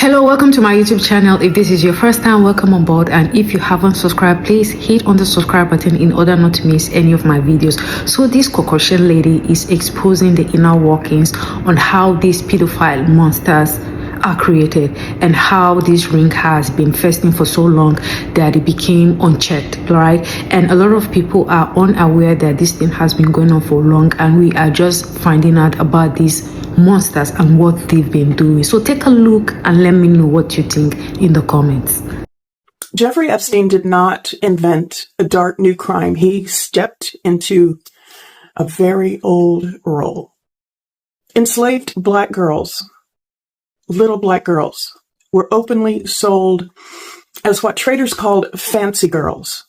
Hello, welcome to my YouTube channel. If this is your first time, welcome on board, and if you haven't subscribed, please hit on the subscribe button in order not to miss any of my videos. So this Caucasian lady is exposing the inner workings on how these pedophile monsters are created and how this ring has been festering for so long that it became unchecked, right? And a lot of people are unaware that this thing has been going on for long, and we are just finding out about these monsters and what they've been doing. So take a look and let me know what you think in the comments. Jeffrey Epstein did not invent a dark new crime. He stepped into a very old role. Enslaved black girls, little black girls, were openly sold as what traders called fancy girls.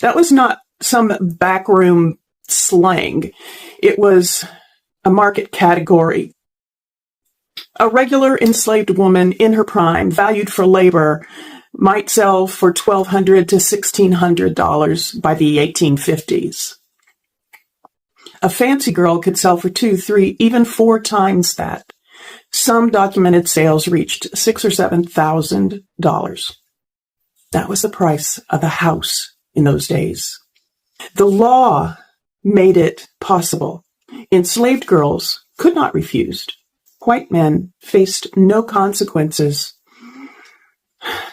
That was not some backroom slang. It was a market category. A regular enslaved woman in her prime, valued for labor, might sell for $1,200 to $1,600 by the 1850s. A fancy girl could sell for 2, 3, even 4 times that. Some documented sales reached $6,000 or $7,000. That was the price of a house in those days. The law made it possible. Enslaved girls could not refuse. White men faced no consequences.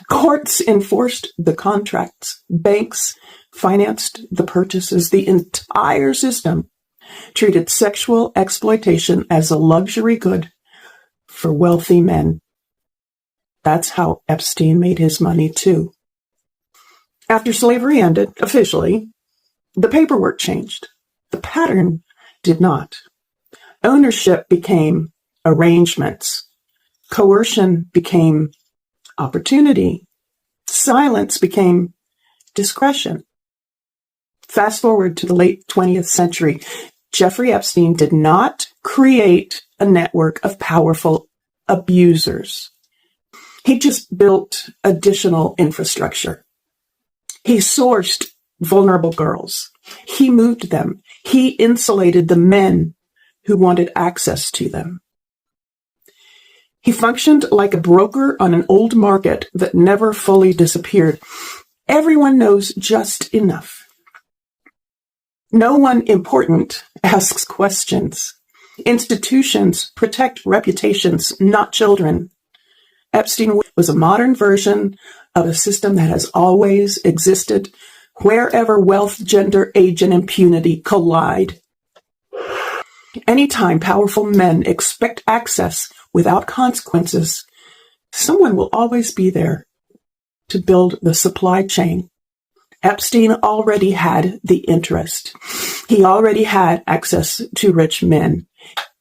Courts enforced the contracts. Banks financed the purchases. The entire system treated sexual exploitation as a luxury good for wealthy men. That's how Epstein made his money too. After slavery ended, officially, the paperwork changed. The pattern did not. Ownership became arrangements. Coercion became opportunity. Silence became discretion. Fast forward to the late 20th century. Jeffrey Epstein did not create a network of powerful abusers. He just built additional infrastructure. He sourced vulnerable girls. He moved them. He insulated the men who wanted access to them. He functioned like a broker on an old market that never fully disappeared. Everyone knows just enough. No one important asks questions. Institutions protect reputations, not children. Epstein was a modern version of a system that has always existed wherever wealth, gender, age, and impunity collide. Anytime powerful men expect access without consequences, someone will always be there to build the supply chain. Epstein already had the interest. He already had access to rich men.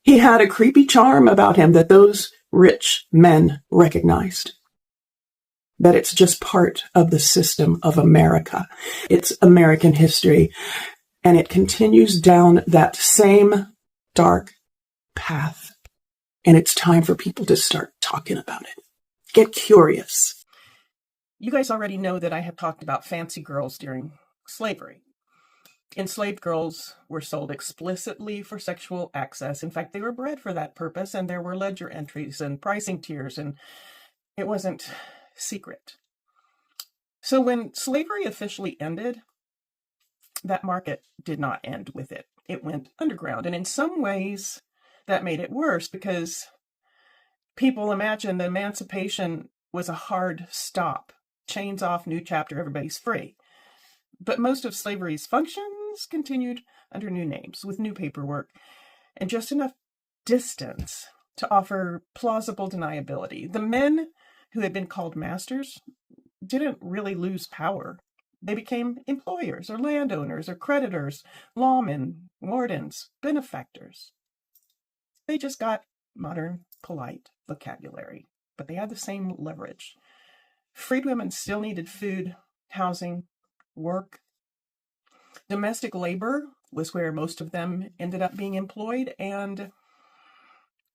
He had a creepy charm about him that those rich men recognized. That it's just part of the system of America. It's American history. And it continues down that same dark path. And it's time for people to start talking about it. Get curious. You guys already know that I have talked about fancy girls during slavery. Enslaved girls were sold explicitly for sexual access. In fact, they were bred for that purpose, and there were ledger entries and pricing tiers, and it wasn't secret. So when slavery officially ended, that market did not end with it. It went underground, and in some ways, that made it worse because people imagined that emancipation was a hard stop. Chains off, new chapter, everybody's free. But most of slavery's functions continued under new names, with new paperwork, and just enough distance to offer plausible deniability. The men who had been called masters didn't really lose power. They became employers or landowners or creditors, lawmen, wardens, benefactors. They just got modern, polite vocabulary, but they had the same leverage. Freed women still needed food, housing, work. Domestic labor was where most of them ended up being employed, and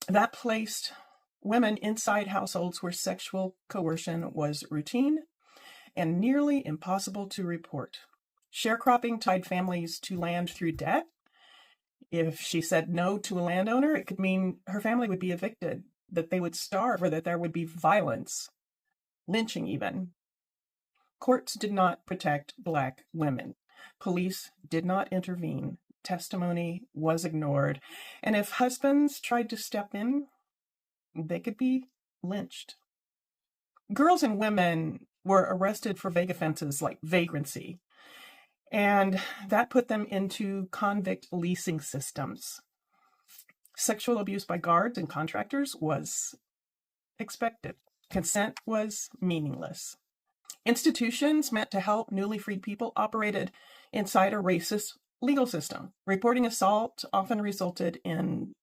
that placed women inside households where sexual coercion was routine and nearly impossible to report. Sharecropping tied families to land through debt. If she said no to a landowner, it could mean her family would be evicted. that they would starve or that there would be violence, lynching even. Courts did not protect Black women. Police did not intervene. Testimony was ignored. And if husbands tried to step in, they could be lynched. Girls and women were arrested for vague offenses like vagrancy, and that put them into convict leasing systems. Sexual abuse by guards and contractors was expected. Consent was meaningless. Institutions meant to help newly freed people operated inside a racist legal system. Reporting assault often resulted in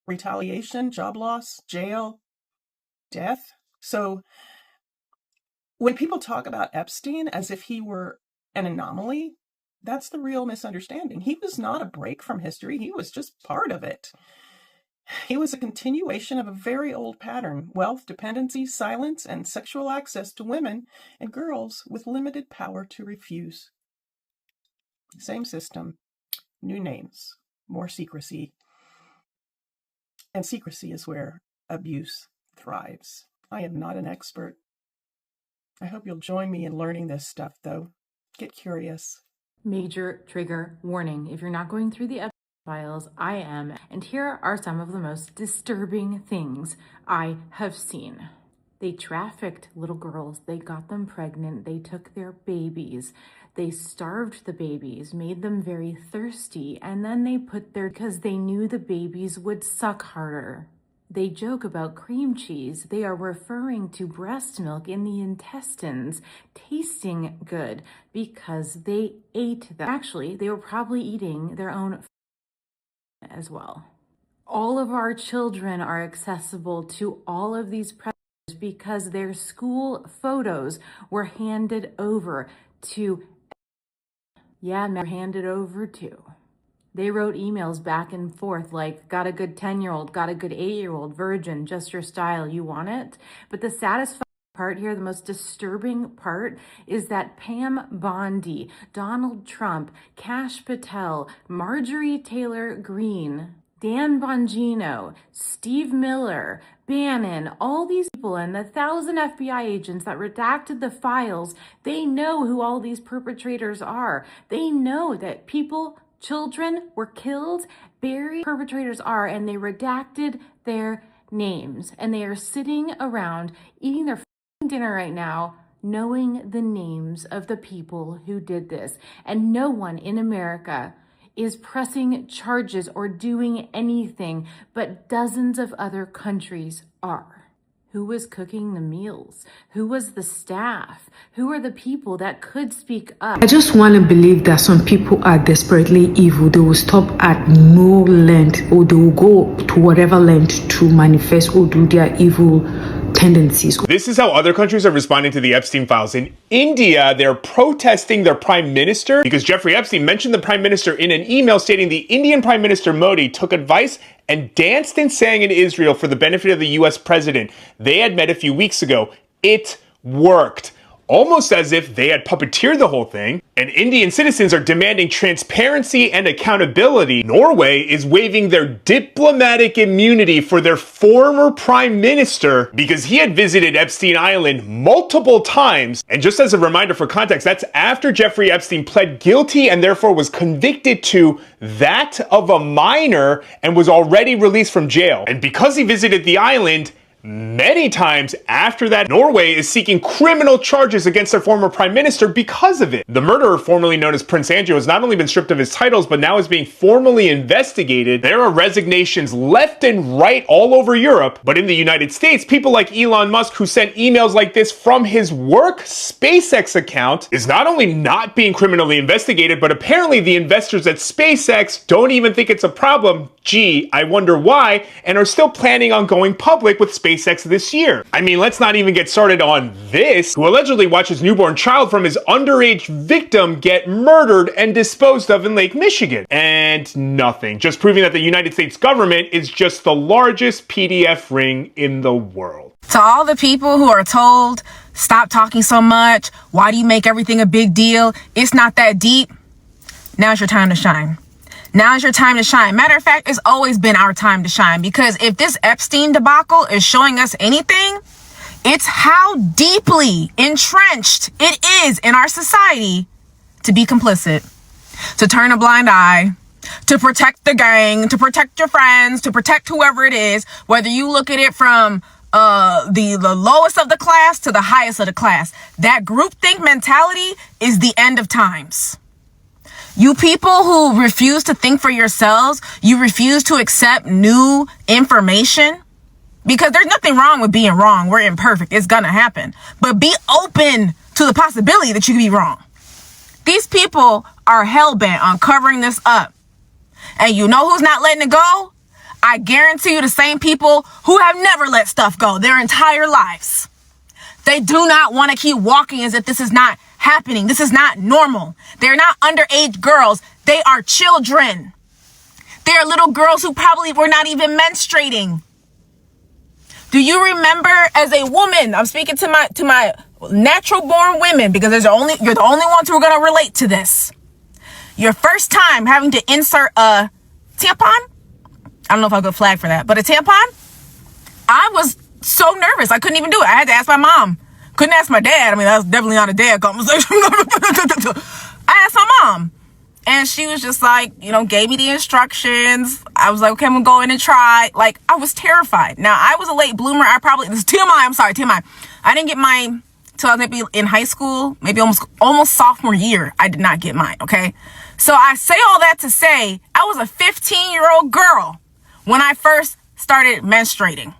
retaliation, job loss, jail, death. So when people talk about Epstein as if he were an anomaly, that's the real misunderstanding. He was not a break from history. He was just part of it. He was a continuation of a very old pattern: wealth, dependency, silence, and sexual access to women and girls with limited power to refuse. Same system, new names, more secrecy. And secrecy is where abuse thrives. I am not an expert. I hope you'll join me in learning this stuff, though. Get curious. Major trigger warning. If you're not going through the files, I am. And here are some of the most disturbing things I have seen. They trafficked little girls. They got them pregnant. They took their babies. They starved the babies, made them very thirsty, and then they put because they knew the babies would suck harder. They joke about cream cheese. They are referring to breast milk in the intestines tasting good because they ate them. Actually, they were probably eating their own as well. All of our children are accessible to all of these predators because their school photos were handed over to, They wrote emails back and forth like, got a good 10-year-old, got a good 8-year-old, virgin, just your style, you want it? But the satisfying part here, the most disturbing part, is that Pam Bondi, Donald Trump, Kash Patel, Marjorie Taylor Greene, Dan Bongino, Steve Miller, Bannon, all these people and the 1,000 FBI agents that redacted the files, they know who all these perpetrators are. They know that children were killed, buried, perpetrators are, and they redacted their names. And they are sitting around eating their dinner right now, knowing the names of the people who did this. And no one in America is pressing charges or doing anything, but dozens of other countries are. Who was cooking the meals? Who was the staff? Who are the people that could speak up? I just want to believe that some people are desperately evil. They will stop at no length, or they will go to whatever length to manifest or do their evil tendencies. This is how other countries are responding to the Epstein files. In India, they're protesting their prime minister because Jeffrey Epstein mentioned the prime minister in an email stating the Indian Prime Minister Modi took advice and danced and sang in Israel for the benefit of the US president. They had met a few weeks ago. It worked. Almost as if they had puppeteered the whole thing, and Indian citizens are demanding transparency and accountability. Norway is waiving their diplomatic immunity for their former prime minister because he had visited Epstein Island multiple times. And just as a reminder for context, that's after Jeffrey Epstein pled guilty and therefore was convicted to that of a minor and was already released from jail. And because he visited the island many times after that, Norway is seeking criminal charges against their former prime minister because of it. The murderer, formerly known as Prince Andrew, has not only been stripped of his titles, but now is being formally investigated. There are resignations left and right all over Europe, but in the United States, people like Elon Musk, who sent emails like this from his work SpaceX account, is not only not being criminally investigated, but apparently the investors at SpaceX don't even think it's a problem. Gee, I wonder why, and are still planning on going public with SpaceX this year. I mean, let's not even get started on this, who allegedly watched his newborn child from his underage victim get murdered and disposed of in Lake Michigan. And nothing, just proving that the United States government is just the largest PDF ring in the world. To all the people who are told, stop talking so much, why do you make everything a big deal? It's not that deep. Now's your time to shine. Now is your time to shine. Matter of fact, it's always been our time to shine, because if this Epstein debacle is showing us anything, it's how deeply entrenched it is in our society to be complicit, to turn a blind eye, to protect the gang, to protect your friends, to protect whoever it is, whether you look at it from the lowest of the class to the highest of the class. That groupthink mentality is the end of times. You people who refuse to think for yourselves, you refuse to accept new information, because there's nothing wrong with being wrong. We're imperfect. It's gonna happen. But be open to the possibility that you could be wrong. These people are hell-bent on covering this up. And you know who's not letting it go? I guarantee you the same people who have never let stuff go their entire lives. They do not want to keep walking as if this is not happening. This is not normal. They're not underage girls. They are children. They are little girls who probably were not even menstruating. Do you remember, as a woman, I'm speaking to my natural born women, because you're the only ones who are going to relate to this. Your first time having to insert a tampon? I don't know if I'll go flag for that, but a tampon? I was so nervous. I couldn't even do it. I had to ask my mom. Couldn't ask my dad. I mean, that's definitely not a dad conversation. I asked my mom, and she was just like, gave me the instructions. I was like, okay, I'm gonna go in and try. Like, I was terrified. Now, I was a late bloomer. This is TMI. I'm sorry, TMI. I didn't get mine till I was maybe in high school, maybe almost sophomore year. I did not get mine. Okay. So I say all that to say I was a 15-year-old girl when I first started menstruating.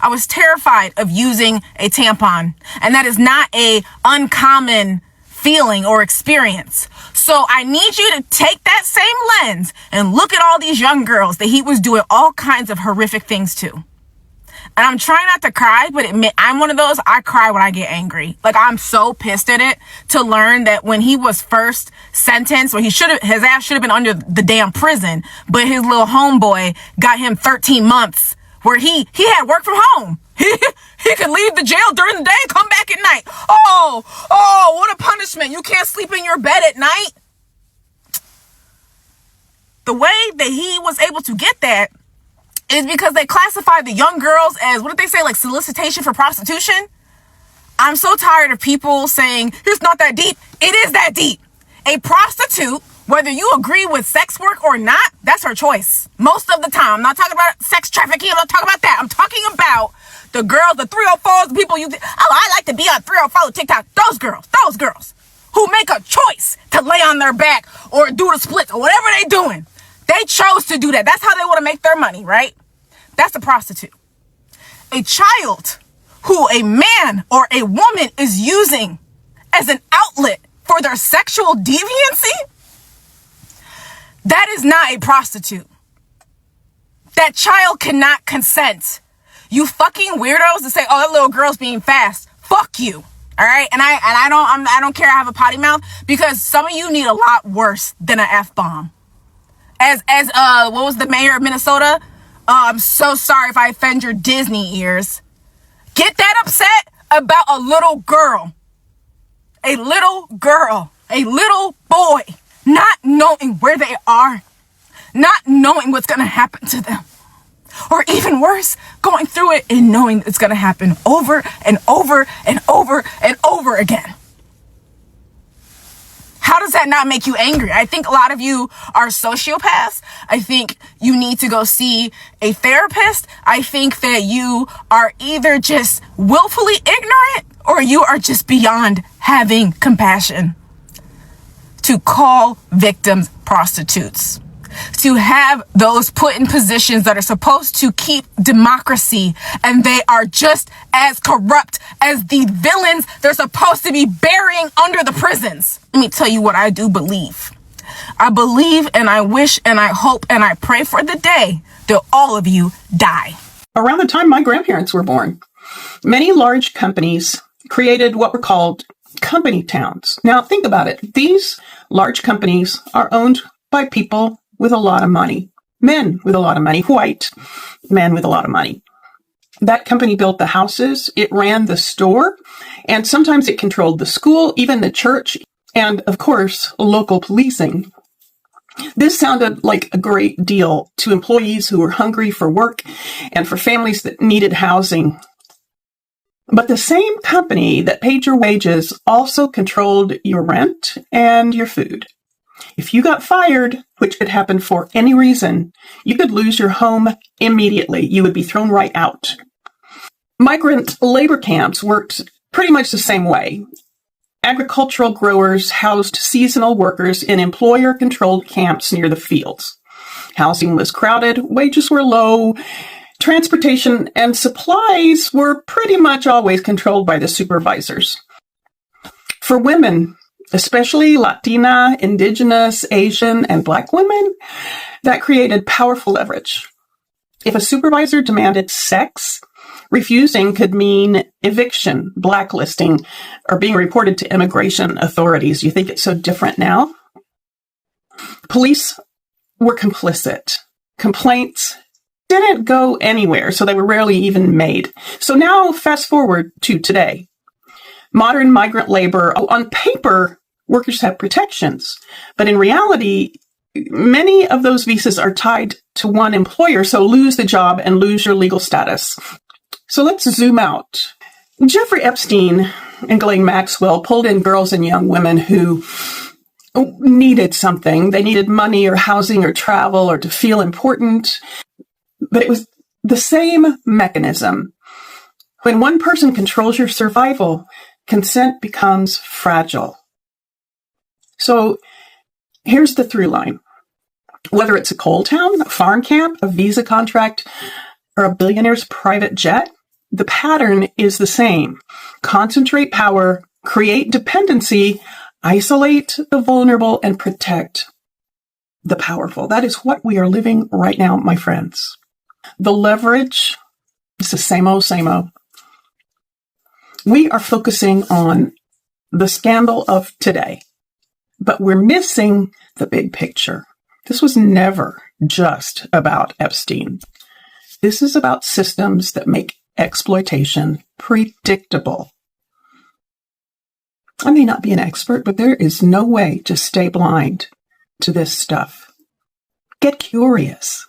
I was terrified of using a tampon, and that is not a uncommon feeling or experience. So I need you to take that same lens and look at all these young girls that he was doing all kinds of horrific things to. And I'm trying not to cry, but I'm one of those, I cry when I get angry. Like, I'm so pissed at it to learn that when he was first sentenced, or his ass should have been under the damn prison, but his little homeboy got him 13 months where he had work from home. He could leave the jail during the day, come back at night. Oh, what a punishment. You can't sleep in your bed at night. The way that he was able to get that is because they classified the young girls as, what did they say, like solicitation for prostitution? I'm so tired of people saying, it's not that deep. It is that deep. A prostitute, whether you agree with sex work or not, that's her choice. Most of the time. I'm not talking about sex trafficking. I'm not talking about that. I'm talking about the girls, the 304s, the people I like to be on 304 TikTok. Those girls who make a choice to lay on their back or do the splits or whatever they're doing. They chose to do that. That's how they want to make their money, right? That's a prostitute. A child who a man or a woman is using as an outlet for their sexual deviancy, that is not a prostitute. That child cannot consent. You fucking weirdos that say, oh, that little girl's being fast. Fuck you. All right. And I don't care. I have a potty mouth, because some of you need a lot worse than an F-bomb. As what was the mayor of Minnesota? I'm so sorry if I offend your Disney ears. Get that upset about a little girl, a little boy, not knowing where they are, not knowing what's going to happen to them. Or even worse, going through it and knowing it's going to happen over and over and over and over again. How does that not make you angry? I think a lot of you are sociopaths. I think you need to go see a therapist. I think that you are either just willfully ignorant, or you are just beyond having compassion. To call victims prostitutes, to have those put in positions that are supposed to keep democracy, and they are just as corrupt as the villains they're supposed to be burying under the prisons. Let me tell you what I do believe. I believe, and I wish, and I hope, and I pray for the day that all of you die. Around the time my grandparents were born, many large companies created what were called company towns. Now, think about it. These large companies are owned by people with a lot of money, men with a lot of money, white men with a lot of money. That company built the houses, it ran the store, and sometimes it controlled the school, even the church, and of course, local policing. This sounded like a great deal to employees who were hungry for work and for families that needed housing. But the same company that paid your wages also controlled your rent and your food. If you got fired, which could happen for any reason, you could lose your home immediately. You would be thrown right out. Migrant labor camps worked pretty much the same way. Agricultural growers housed seasonal workers in employer-controlled camps near the fields. Housing was crowded, wages were low, transportation and supplies were pretty much always controlled by the supervisors. For women, especially Latina, Indigenous, Asian, and Black women, that created powerful leverage. If a supervisor demanded sex, refusing could mean eviction, blacklisting, or being reported to immigration authorities. You think it's so different now? Police were complicit. Complaints didn't go anywhere, so they were rarely even made. So now, fast forward to today. Modern migrant labor, on paper, workers have protections, but in reality, many of those visas are tied to one employer, so lose the job and lose your legal status. So let's zoom out. Jeffrey Epstein and Ghislaine Maxwell pulled in girls and young women who needed something. They needed money or housing or travel or to feel important. But it was the same mechanism. When one person controls your survival, consent becomes fragile. So here's the through line. Whether it's a coal town, a farm camp, a visa contract, or a billionaire's private jet, the pattern is the same. Concentrate power, create dependency, isolate the vulnerable, and protect the powerful. That is what we are living right now, my friends. The leverage is the same old, same old. We are focusing on the scandal of today, but we're missing the big picture. This was never just about Epstein. This is about systems that make exploitation predictable. I may not be an expert, but there is no way to stay blind to this stuff. Get curious.